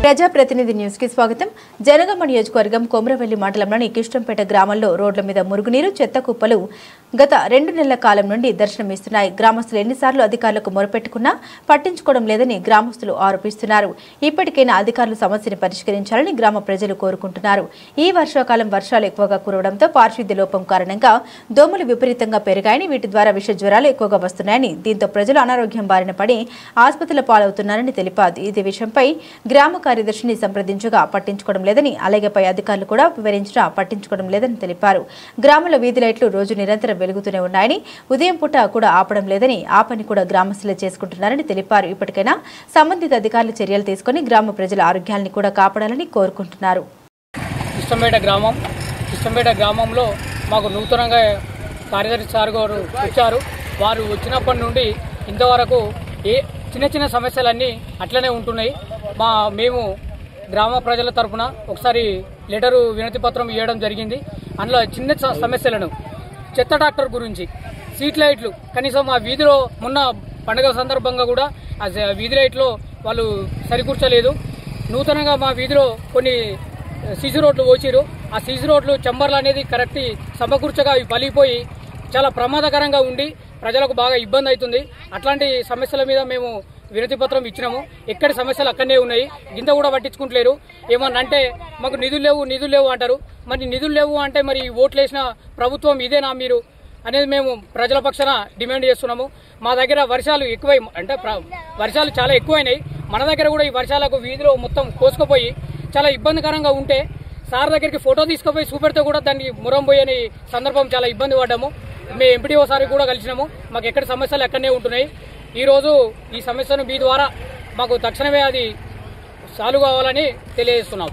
ప్రజాప్రతినిధి న్యూస్ కి స్వాగతం. జనగామ నియోజకవర్గం కొమరవెల్లి మండలంలోని కిష్టంపేట గ్రామంలో రోడ్ల మీద మురుగునీరు, చెత్త కుప్పలు గత 2 నెలల కాలం నుండి దర్శనమిస్తున్నాయి. గ్రామస్తులు ఎన్నిసార్లు అధికారులకు మొరపెట్టుకున్నా పట్టించుకోవడం లేదని గ్రామస్తులు ఆరోపిస్తున్నారు. ఇప్పటికైనా అధికారులు సమస్యను పరిష్కరించాలని గ్రామ ప్రజలు కోరుకుంటున్నారు. ఈ వర్షాకాలం వర్షాలు ఎక్కువగా కురవడంతో పారిశుద్ధ్య లోపం కారణంగా దోమలు విపరీతంగా పెరిగాయని, వీటి ద్వారా విష జ్వరాలు ఎక్కువగా వస్తున్నాయని, దీంతో ప్రజలు అనారోగ్యం బారిన పడి ఆసుపత్రుల పాలవుతున్నారని తెలిపారు. ఇదే విషయంపై గ్రామ కార్యదర్శిని సంప్రదించగా పట్టించుకోవడం లేదని, అలాగే పై అధికారులు కూడా వివరించినా పట్టించుకోవడం లేదని తెలిపారు. గ్రామంలో వీధి లైట్లు రోజు నిరంతరం వెలుగుతూనే ఉన్నాయని, ఉదయం పూట కూడా ఆపడం లేదని, ఆ పని కూడా గ్రామస్తులే చేసుకుంటున్నారని తెలిపారు. ఇప్పటికైనా సంబంధిత అధికారులు చర్యలు తీసుకుని గ్రామ ప్రజల ఆరోగ్యాన్ని కూడా కాపాడాలని కోరుకుంటున్నారు. కిష్టంపేట గ్రామంలో మాకు నూతనంగా కార్యదర్శి సార్ గారు వచ్చారు. వారు వచ్చినప్పటి నుండి ఇంతవరకు చిన్న చిన్న సమస్యలన్నీ అట్లనే ఉంటున్నాయి. మేము గ్రామ ప్రజల తరఫున ఒకసారి లెటరు వినతి పత్రం ఇవ్వడం జరిగింది. అందులో చిన్న సమస్యలను, చెత్త డాక్టర్ గురించి, స్ట్రీట్ లైట్లు కనీసం మా వీధిలో మొన్న పండుగ సందర్భంగా కూడా ఆ వీధి లైట్లో వాళ్ళు సరికూర్చలేదు. నూతనంగా మా వీధిలో కొన్ని సీసీ రోడ్లు పోసిరు. ఆ సీసీ రోడ్లు చెంబర్లు అనేది కరెక్ట్ సమకూర్చగా అవి పలిగిపోయి చాలా ప్రమాదకరంగా ఉండి ప్రజలకు బాగా ఇబ్బంది అవుతుంది. అట్లాంటి సమస్యల మీద మేము వినతి పత్రం ఇచ్చినాము. ఎక్కడి సమస్యలు అక్కడనే ఉన్నాయి, గింత కూడా పట్టించుకుంటలేరు. ఏమన్నా అంటే మాకు నిధులు లేవు అంటారు. మరి నిధులు లేవు అంటే మరి ఓట్లు వేసిన ప్రభుత్వం ఇదేనా మీరు అనేది మేము ప్రజల పక్షాన డిమాండ్ చేస్తున్నాము. మా దగ్గర వర్షాలు ఎక్కువై అంటే వర్షాలు చాలా ఎక్కువైనాయి. మన దగ్గర కూడా ఈ వర్షాలకు వీధిలో మొత్తం కోసుకుపోయి చాలా ఇబ్బందికరంగా ఉంటే సార్ దగ్గరికి ఫోటో తీసుకుపోయి చూపెడితే కూడా దానికి మురం పోయని సందర్భం చాలా ఇబ్బంది పడ్డాము. మేము ఎంపీడీఓ సార్ కూడా కలిసినాము. మాకు ఎక్కడి సమస్యలు ఎక్కడనే ఉంటున్నాయి. ఈరోజు ఈ సమస్యను మీ ద్వారా మాకు తక్షణమే అది సాల్వ్ కావాలని తెలియజేస్తున్నాము.